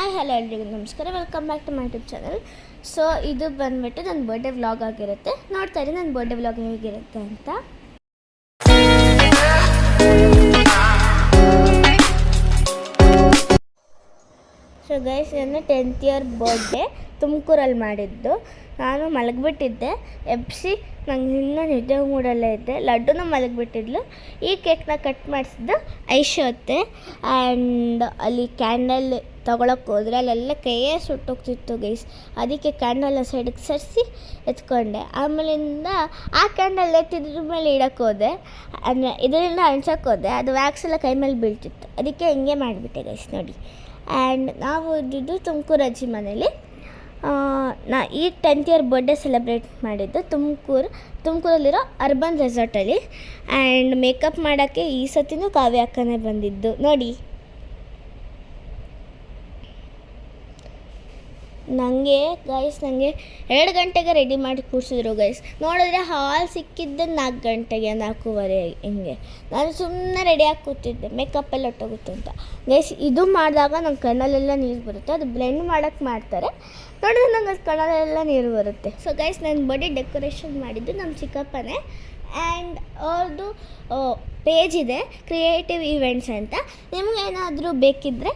Hi hello ಎಲ್ರಿಗೂ ನಮಸ್ಕಾರ, welcome back to my YouTube channel. So ಇದು ಬಂದುಬಿಟ್ಟು ನನ್ನ ಬರ್ಡೇ ವ್ಲಾಗ್ ಆಗಿರುತ್ತೆ. ನೋಡ್ತಾ ಇರಿ ನನ್ನ ಬರ್ಡೇ ವ್ಲಾಗ್ ಹೇಗಿರುತ್ತೆ ಅಂತ. ಸೊ ಗೈಸ್, ನನ್ನ 10th ಇಯರ್ ಬರ್ಡೇ ತುಮಕೂರಲ್ಲಿ ಮಾಡಿದ್ದು. ನಾನು ಮಲಗಿಬಿಟ್ಟಿದ್ದೆ, ಎಬ್ಸಿ ನಂಗೆ ಇನ್ನೂ ನಿದ್ದೆ ಮೂಡಲ್ಲೇ ಇದ್ದೆ. ಲಡ್ಡುನ ಮಲಗಿಬಿಟ್ಟಿದ್ಲು. ಈ ಕೇಕ್ನ ಕಟ್ ಮಾಡಿಸಿದ್ದು ಐಶು ಅತ್ತೆ. ಆ್ಯಂಡ್ ಅಲ್ಲಿ ಕ್ಯಾಂಡಲ್ ತೊಗೊಳಕ್ಕೆ ಹೋದರೆ ಅಲ್ಲೆಲ್ಲ ಕೈಯೇ ಸುಟ್ಟೋಗ್ತಿತ್ತು ಗೈಸ್. ಅದಕ್ಕೆ ಕ್ಯಾಂಡಲ್ನ ಸೈಡಿಗೆ ಸರಿಸಿ ಎತ್ಕೊಂಡೆ. ಆಮೇಲಿಂದ ಆ ಕ್ಯಾಂಡಲ್ ಎತ್ತಿದ್ರ ಮೇಲೆ ಇಡಕ್ಕೆ ಹೋದೆ, ಅಂದರೆ ಇದರಿಂದ ಹಂಚಕ್ಕೆ ಹೋದೆ. ಅದು ವ್ಯಾಕ್ಸ್ ಎಲ್ಲ ಕೈ ಮೇಲೆ ಬೀಳ್ತಿತ್ತು, ಅದಕ್ಕೆ ಹಿಂಗೆ ಮಾಡಿಬಿಟ್ಟೆ ಗೈಸ್ ನೋಡಿ. ಆ್ಯಂಡ್ ನಾವು ಇದ್ದಿದ್ದು ತುಮಕೂರು ಅಜ್ಜಿ ಮನೇಲಿ. ಈ 10th ಇಯರ್ ಬರ್ಡೇ ಸೆಲೆಬ್ರೇಟ್ ಮಾಡಿದ್ದು ತುಮಕೂರಲ್ಲಿರೋ ಅರ್ಬನ್ ರೆಸಾರ್ಟಲ್ಲಿ. ಆ್ಯಂಡ್ ಮೇಕಪ್ ಮಾಡೋಕ್ಕೆ ಈ ಸತಿನೂ ಕಾವ್ಯ ಅಕ್ಕನೇ ಬಂದಿದ್ದು ನೋಡಿ. ನನಗೆ 2 ಗಂಟೆಗೆ ರೆಡಿ ಮಾಡಿ ಕೂರಿಸಿದ್ರು ಗೈಸ್. ನೋಡಿದ್ರೆ ಹಾಲ್ ಸಿಕ್ಕಿದ್ದೆ 4 ಗಂಟೆಗೆ, 4:15 ಹಿಂಗೆ. ನಾನು ಸುಮ್ಮನೆ ರೆಡಿಯಾಗಿ ಕೂತಿದ್ದೆ, ಮೇಕಪ್ ಎಲ್ಲ ಹೊಟ್ಟೋಗುತ್ತೆ ಅಂತ ಗೈಸ್. ಇದು ಮಾಡಿದಾಗ ನಂಗೆ ಕಣ್ಣಲ್ಲೆಲ್ಲ ನೀರು ಬರುತ್ತೆ. ಅದು ಬ್ಲೆಂಡ್ ಮಾಡೋಕ್ಕೆ ಮಾಡ್ತಾರೆ, ನೋಡಿದ್ರೆ ನಂಗೆ ಅದು ಕಣ್ಣಲ್ಲೆಲ್ಲ ನೀರು ಬರುತ್ತೆ. ಸೊ ಗೈಸ್, ನನ್ನ ಬರ್ಡೇ ಡೆಕೋರೇಷನ್ ಮಾಡಿದ್ದು ನಮ್ಮ ಚಿಕ್ಕಪ್ಪನೇ. ಆ್ಯಂಡ್ ಅವ್ರದ್ದು ಪೇಜ್ ಇದೆ, ಕ್ರಿಯೇಟಿವ್ ಈವೆಂಟ್ಸ್ ಅಂತ. ನಿಮಗೇನಾದರೂ ಬೇಕಿದ್ದರೆ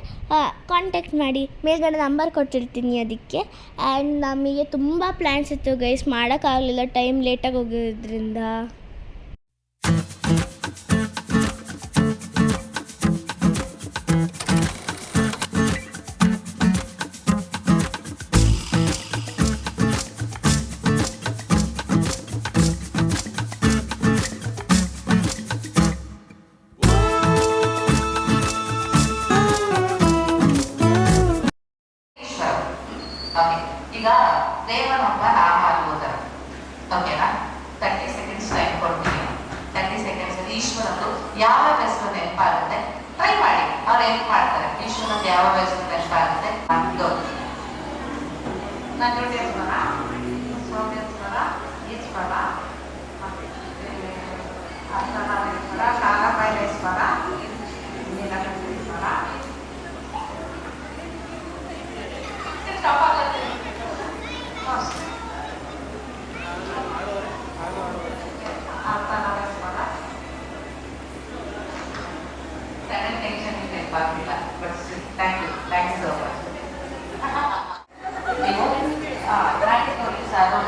ಕಾಂಟ್ಯಾಕ್ಟ್ ಮಾಡಿ, ಮೇಲ್ಗಡೆ ನಂಬರ್ ಕೊಟ್ಟಿರ್ತೀನಿ ಅದಕ್ಕೆ. ಆ್ಯಂಡ್ ನಮಗೆ ತುಂಬ ಪ್ಲ್ಯಾನ್ಸ್ ಇತ್ತು ಗೈಸ್, ಮಾಡೋಕ್ಕಾಗಲಿಲ್ಲ, ಟೈಮ್ ಲೇಟಾಗಿ ಹೋಗಿರೋದ್ರಿಂದ. ಈಗ ದೇವನೊಬ್ಬ ನಾಮ ಅಲ್ಬೋದರ, ಓಕೆನಾ? 30 ಸೆಕೆಂಡ್ಸ್ ಟೈಮ್ ಕೊಡ್ತೀನಿ. 30 ಸೆಕೆಂಡ್ಸ್ ಅಲ್ಲಿ ಈಶ್ವರದ್ದು ಯಾವ ಹೆಸರು ನೆನಪಾಗುತ್ತೆ ಟ್ರೈ ಮಾಡಿ. ಅವ್ರು ಹೆಲ್ಪ್ ಮಾಡ್ತಾರೆ. ಈಶ್ವರದ್ದು ಯಾವ ಹೆಸರು ನೆನಪಾಗುತ್ತೆ ನಂಜುಂಡೇಶ್ವರ, ಸೋಮೇಶ್ವರ, ಈಶ್ವರ, ಅರ್ಧನಾಥೇಶ್ವರ, ಕಾಲಭೈರೇಶ್ವರ, ನೀಲಕಂಠೇಶ್ವರ.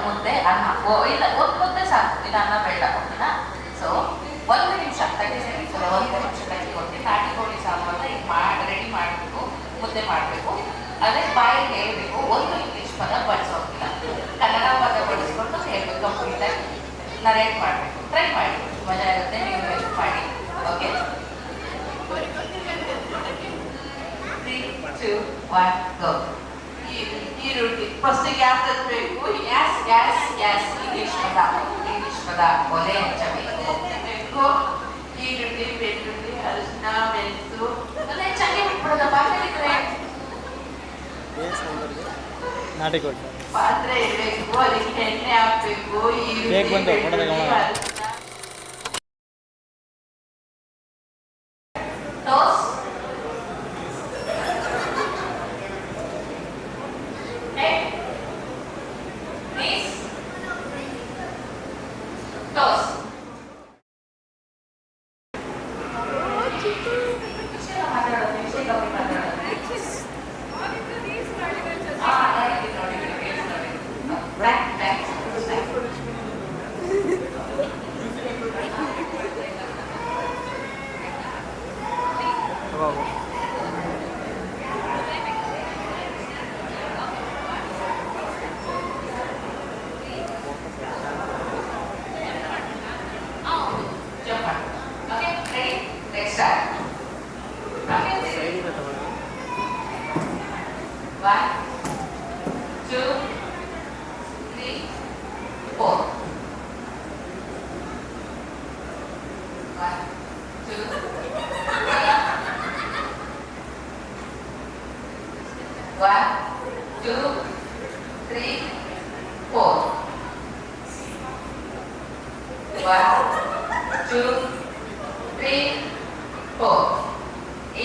ಮುದ್ದೆ ಅನ್ನ ಇಲ್ಲ, ಒಂದು ಮುದ್ದೆ ಸಾಕು, ಇದು ಅನ್ನ ಬೇಡ, ಓಕೆನಾ? ಸೊ 1 ನಿಮಿಷ 30 ಸೆಕೆಂಡ್ಸ್, 1 ನಿಮಿಷ ಟೈಮ್ ಕೊಡ್ತೀನಿ. ನಾಟಿ ಕೋಳಿ ಸಾಂಬಾರನ್ನ ಈಗ ರೆಡಿ ಮಾಡಬೇಕು, ಮುದ್ದೆ ಮಾಡಬೇಕು. ಅದೇ ಬಾಯಿಗೆ ಹೇಳಬೇಕು, ಒಂದು ಇಂಗ್ಲೀಷ್ ಪದ ಬಳಸೋಗಿಲ್ಲ, ಕನ್ನಡ ಪದ ಬಳಸ್ಕೊಂಡು ಹೇಳಬೇಕು. ಕಂಪ್ಲೀಟಾಗಿ ನರೇಟ್ ಮಾಡಬೇಕು. ಟ್ರೈ ಮಾಡಿ, ಮಜಾ ಇರುತ್ತೆ. ನೀವು ಹೆಲ್ಪ್ ಮಾಡಿ, ಓಕೆ? 3, 2, 1 ಗೋ. ಈರುಳ್ಳಿ ಫಸ್ಟಿಗೆ ಗ್ಯಾಸ್ ಹಚ್ಚಬೇಕು. ಗ್ಯಾಸ್ ಇಂಗ್ಲೀಷ್ ಪದ ಒಲೆ ಹಚ್ಚಬೇಕು. ಈರುಳ್ಳಿ, ಬೆಳ್ಳುಳ್ಳಿ, ಅರಿಶಿನ, ಮೆಣಸು ಎಲ್ಲ ಹೆಚ್ಚಾಗಿ ಬಿಟ್ಬಿಡೋದ. ಪಾತ್ರೆ ಇಡಬೇಕು, ಅದಕ್ಕೆ ಎಣ್ಣೆ ಹಾಕ್ಬೇಕು. ಈರುಳ್ಳಿ,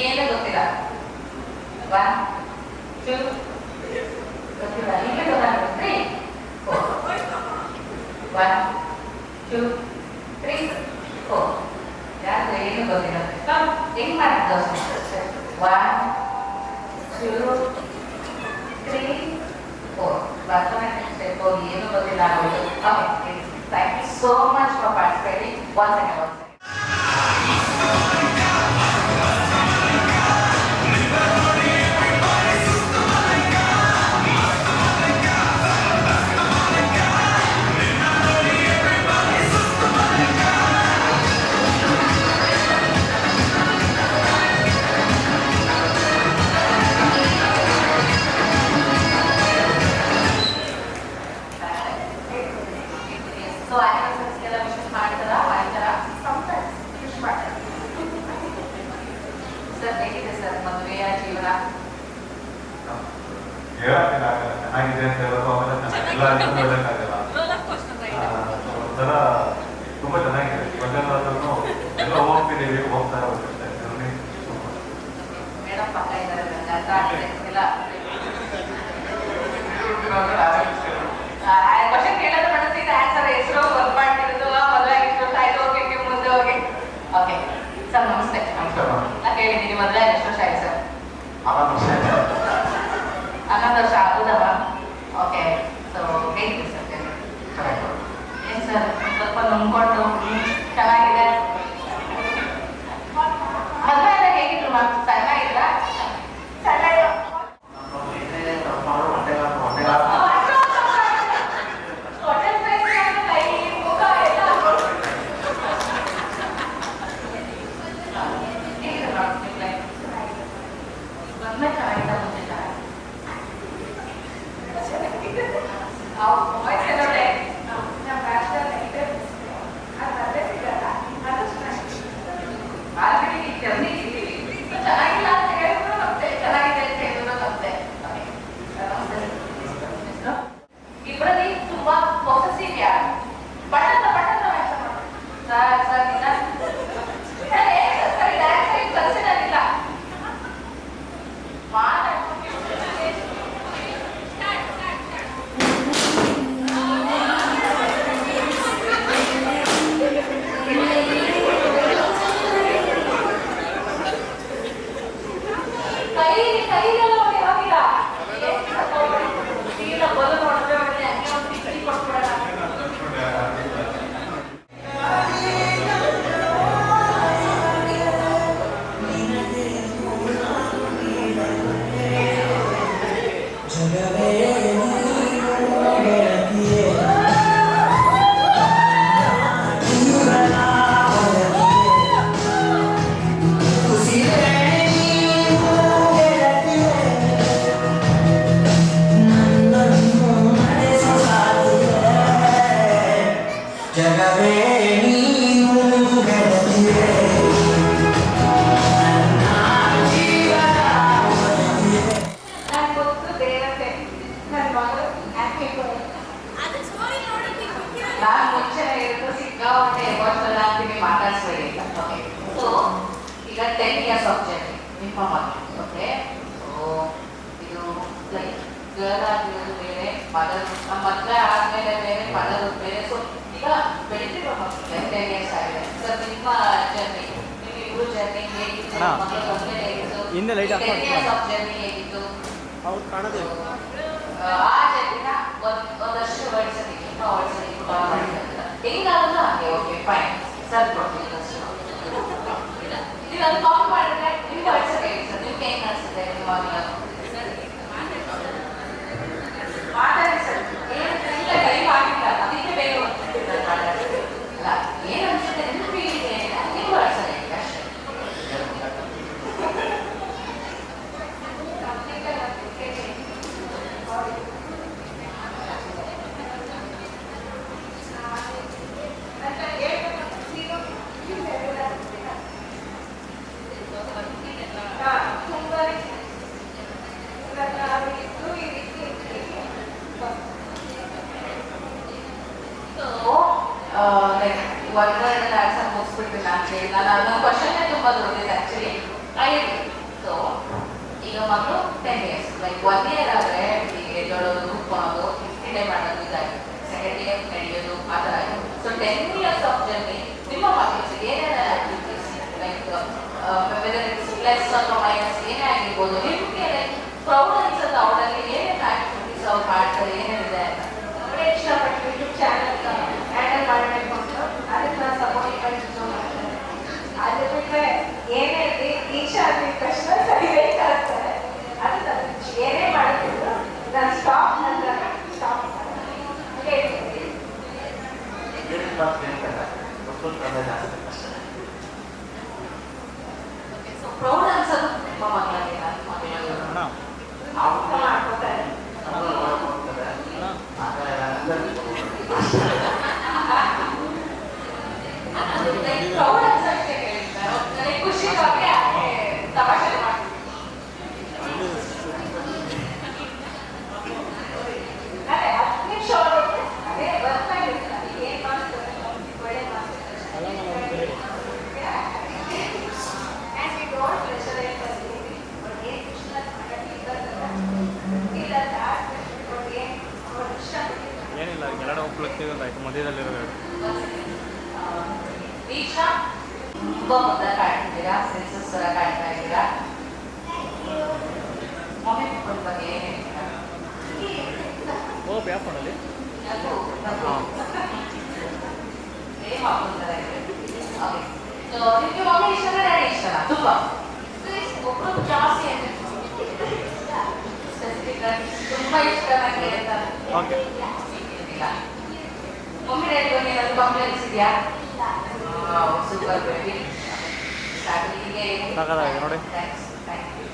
ಏನು ಗೊತ್ತಿಲ್ಲ. 1, 2, 2 ಗೊತ್ತಿಲ್ಲ ಈಗ ಗೊತ್ತಾಗ 3 4 1 2 3 4 ಯಾರು ಏನು ಗೊತ್ತಿಲ್ಲ ಹೆಂಗ್ ಮಾಡಿದ್ದು 1 2 3 4 mathematics step ಏನು ಗೊತ್ತಿಲ್ಲ ಆಗೋದು okay thank you so much for participating one second so ಆನಿವರ್ಸರಿಗೆಲ್ಲ ವಿಶ್ ಮಾಡ್ತಾರಾ ಮಾಡ್ತಾರಾ ವಿಶ್ ಮಾಡ್ತಾರೆ ಸರ್ ಹೇಗಿದೆ ಸರ್ ಮದುವೆಯ ಜೀವನ ಚೆನ್ನಾಗಿದೆ ಅಂತ ಹೇಳೋದು ಆಮೇಲೆ ಎಲ್ಲ ಹೇಳಕ್ಕಾಗಲ್ಲ ಒಂಥರ ತುಂಬಾ ಚೆನ್ನಾಗಿದೆ ಬಂದೆಲ್ಲರೂ ಎಲ್ಲ ಹೋಗ್ತಿದ್ದೀವಿ ಹೋಗ್ತಾ ಹೋಗ್ತಾ ಮೇಡಮ್ ಪಕ್ಕ ಇದ್ದಾರೆ ಎಲ್ಲ ಕ್ವಶನ್ ಕೇಳೋದು ಮನಸ್ಸಿಗೆ ಆನ್ಸರ್ ಹೆಸರು ವರ್ಕ್ ಮಾಡ್ತಿರೋದು ಮದುವೆ ಆಗಿಷ್ಟು ಆಯ್ತು ಓಕೆ ಮುಂದೆ ಹೋಗಿ ಓಕೆ ಸರ್ ನಮಸ್ತೆ ನಾ ಕೇಳಿದ್ದೀನಿ ಮದುವೆ ಎಷ್ಟು ವರ್ಷ ಆಯ್ತು ಸರ್ 11 ವರ್ಷ ಹೌದಮ್ಮ ಓಕೆ ಸೊ ಹೇಗಿದೆ ಸರ್ ಏನು ಸರ್ ಸ್ವಲ್ಪ ನುಂಗ್ಕೊಂಡು ಚೆನ್ನಾಗಿದೆ ಮದುವೆ ಎಲ್ಲ ಹೇಗಿದ್ರು ಮ್ಯಾಮ್ ಚೆನ್ನಾಗಿಲ್ಲ ಇಬ್ಬರಲ್ಲಿ ತುಂಬಾ ಪೊಸೆಸಿವ್ ಯಾರು ಬಟನ್ ಸರ್ ಸರ್ ಕನ್ಸಿಡರ್ ಇಲ್ಲ ಕೈಗೆಲ್ಲ ಹೋಗಿಲ್ಲ ಇಲ್ಲ ಬಲು ನೋಡಿದ್ರೆ ಒಳ್ಳೆ ಹಂಗೆ ಒಂದು ಟಿಕ್ಕಿ ಕೊಟ್ಬಿಡೋಣ ನಾನು ಮುಂಚೆ ಹೇಳಿದ್ರು ಸಿಕ್ಕಾಪಟ್ಟೆ ಎಮೋಷನಲ್ ಆಗ್ತೀನಿ ಮಾತಾಡ್ಸ್ಬೇಡಿ ಓಕೆ ಸೊ ಈಗ 10 years ಆಫ್ ಜರ್ನಿ ಇನ್ಫಾರ್ಮ್ ಆಗ್ತೀನಿ ಓಕೆ ಸೊ ಇದು ಲೈಕ್ ಗರ್ಲ್ ಆಗಿರೋದು ಬೇರೆ ಮದರ್ ನಮ್ಮ ಮದುವೆ ಆದಮೇಲೆ ಬೇರೆ ಮದರ್ ಬೇರೆ ಸೊ ಈಗ ಬೆಳಿತಿರೋ ಮಕ್ಕಳಿಗೆ 10 years ಆಗಿದೆ ಸರ್ ನಿಮ್ಮ ಜರ್ನಿ ನಿಮ್ಮಿಬ್ರು ಜರ್ನಿ ಹೇಗಿತ್ತು ಮಕ್ಕಳ ಮದುವೆ ಹೇಗಿತ್ತು 10 years ಆಫ್ ಜರ್ನಿ ಹೇಗಿತ್ತು ಆ ಜರ್ನಿನ ಒಂದಷ್ಟು ವರ್ಷಕ್ಕೆ ಹೆಂಗಾಗಲ್ಲ ಹಾಗೆ ಓಕೆ ಫೈನ್ ಸರ್ ಕೊಡ್ತೀನಿ ನೀವು ಅದು ಕಾಲ್ ಮಾಡಿದ್ರೆ ನಿಮ್ಗೆ ಅನ್ಸುತ್ತೆ ಸರ್ ನಿಮ್ಗೆ ಹೆಂಗೆ ಅನಿಸುತ್ತೆ ಇವಾಗ ಮಾತಾಡಿ ಸರ್ ಇಲ್ಲ ಟೈಮ್ ಆಗಿಲ್ಲ ಅದಕ್ಕೆ ಬೇಗ ಅಲ್ಲ ಏನು ಅನ್ಸುತ್ತೆ ನಿಮ್ಮ ಫೀಲಿಂಗ್ ನಿಮ್ಗೆ ಅನ್ಸುತ್ತೆ ಅಷ್ಟೇ ಒಂದೆರಡು ಆನ್ಸರ್ ಮುಗಿಸ್ಬಿಡ್ತೀನಿ ನಾನು ನನ್ನ ಕ್ವಶನ್ನೇ ತುಂಬ ದೊಡ್ಡದಿದೆ ಆ್ಯಕ್ಚುಲಿ ಸೊ ಈಗ ಮಕ್ಕಳು 10 years ಲೈಕ್ 1 ಇಯರ್ ಆದರೆ ಎದ್ದೊಳೋದು ಕೂತ್ಕೊಳ್ಳೋದು ಕ್ರೀಡೆ ಮಾಡೋದು ಇದಾಗಿರುತ್ತೆ. ಸೆಕೆಂಡ್ ಇಯರ್ ನಡೆಯೋದು ಆ ಥರ. ಸೊ 10 years ಆಫ್ ಜರ್ನಿ ನಿಮ್ಮ ಮಕ್ಕಳು ಏನೇನ activities like whether it's plus ಅಥವಾ ಮೈನಸ್ ಏನೇ ಆಗಿರ್ಬೋದು, ನಿಮಗೆ ಲೈಕ್ ಪ್ರೌಡ್ ಅನ್ಸುತ್ತೆ ಅವರಲ್ಲಿ ಏನೇನು ಆಕ್ಟಿವಿಟೀಸ್ ಅವ್ರು ಮಾಡ್ತಾರೆ ಏನೇನಿದೆ ಅಂತ. ಇಷ್ಟಪಟ್ಟು ಯೂಟ್ಯೂಬ್ ಚಾನಲ್ ಹ್ಯಾಂಡಲ್ ಮಾಡಬೇಕು ಅಂತ ಅದಕ್ಕೆ ನಾನು ಸಪೋರ್ಟ್ ಮಾಡ್ತಾರೆ. ಅದು ಬಿಟ್ಟರೆ ಏನೇ ಇರಲಿ ಈಶಾ ಆಗಿದ ತಕ್ಷಣ ಸರಿಬೇಕಾಗ್ತಾರೆ. ಅದು ನನ್ನ ಏನೇ ಮಾಡಿದ್ರು ನಾನು ಸ್ಟಾಪ್ ಅಂದಾಗ ಸ್ಟಾಪ್ ಹೇಳ್ತೀನಿ. ಸೊ ಪ್ರೌಡ್ ಅನ್ಸೋದು ನಿಮ್ಮ ಮಕ್ಕಳಿಗೆ ಮಾಡ್ಕೋತಾರೆ. ಪ್ರೌಡ್ ಅನ್ಸೋಕ್ಕೆ ಹೇಳ್ತಾರೆ, ಖುಷಿಗಾಗಿ ತಮಾಷೆ ಮಾಡ್ತೀವಿ. ಅದೇ 10 ನಿಮಿಷ ಹೊರಗೆ ಅದೇ ಬರ್ತಾ ಇರ್ತಾರೆ. ಏನು ಮಾಡ್ತಾರೆ ಒಳ್ಳೆ ಮಾಡ್ತಾರೆ. And we don't pressurize the baby. But ಏನು ಖುಷಿ ಇಲ್ಲ ಏನಿಲ್ಲ, ಎರಡು ಒಪ್ಲಕ್ತಿಗಲ್ಲ ಆಯ್ತು ಮಧ್ಯದಲ್ಲಿರೋ ದೀಕ್ಷಾ ತುಂಬ ಮುದ್ದಾಗಿ ಕಾಣ್ತಿದ್ದೀರಾ, ಪ್ರಿನ್ಸಸ್ ಥರ ಕಾಣ್ತಾ ಇದ್ದೀರಾ. ಮಮ್ಮಿ ಪಪ್ಪನ ಬಗ್ಗೆ ಏನು ಹೇಳ್ತೀರಾ? ಓ ಬ್ಯಾಪಲ್ಲಿ ಅದು ಸೇಮ್ ಅಪ್ಪನ ಥರ ಇದೆ. ಓಕೆ, ಸೊ ನಿಮಗೆ ಮಮ್ಮಿ ಇಷ್ಟನ ಡ್ಯಾಡಿ ಇಷ್ಟನ? ತುಂಬ ಒಬ್ಬರು ಜಾಸ್ತಿ ಅಂದರೆ ಸ್ಪೆಸಿಫಿಕ್ ತುಂಬ ಇಷ್ಟ ನನಗೆ ಅಂತ ಓಕೆ. ಇಲ್ಲ. ಮಮ್ಮಿ ಡ್ಯಾಡಿ ಬಗ್ಗೆ ಏನಾದರೂ ಕಂಪ್ಲೇಂಟ್ಸ್ ಇದೆಯಾ? Super baby. ಸ್ಟಾರ್ಟಿಂಗಿಗೆ ಸಖತ್ತಾಗಿದೆ ನೋಡಿ. Thanks, thank you.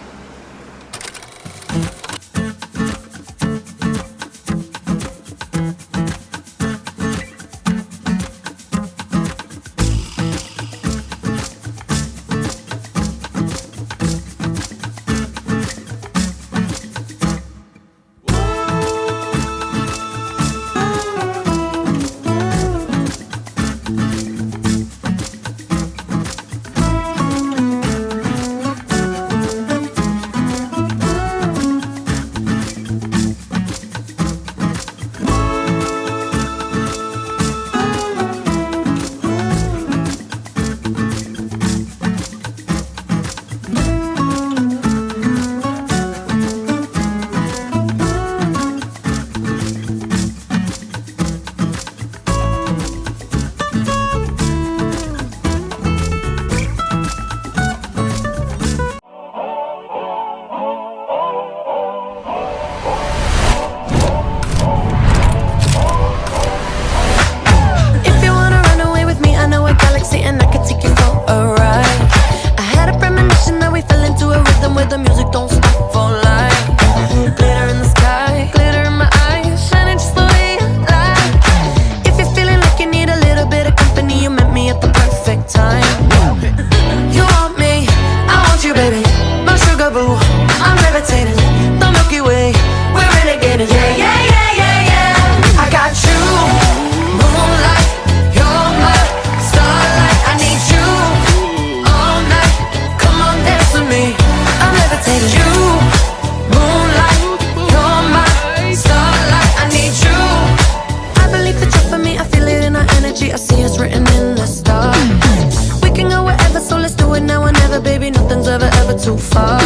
too far.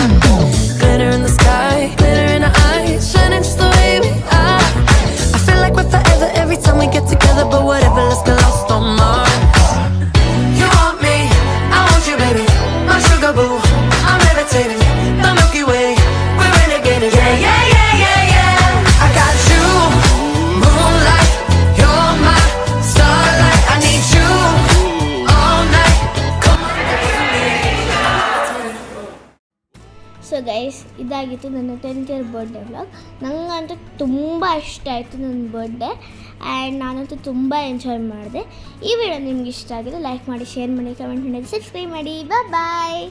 Glitter in the sky, glitter in our eyes, shining just the way we are. I feel like we're forever every time we get together, but whatever, let's get lost on Mars. You want me, I want you, baby, my sugar boo. I'm levitating, the Milky Way, we're renegading. Yeah, yeah, yeah, yeah, yeah. I got you, moonlight, you're my starlight. I need you all night. Come on, so guys, ಇದಾಗಿತ್ತು ನನ್ನ 10th year birthday vlog. ನನಗಂತೂ ತುಂಬ ಇಷ್ಟ ಆಯಿತು ನನ್ನ birthday, and ನಾನಂತೂ ತುಂಬ enjoy ಮಾಡಿದೆ. ಈ ವಿಡಿಯೋ ನಿಮ್ಗೆ ಇಷ್ಟ ಆಗಿದೆ ಲೈಕ್ ಮಾಡಿ, ಶೇರ್ ಮಾಡಿ, ಕಮೆಂಟ್ ಮಾಡಿ, ಸಬ್ಸ್ಕ್ರೈಬ್ ಮಾಡಿ. ಬಾಯ್.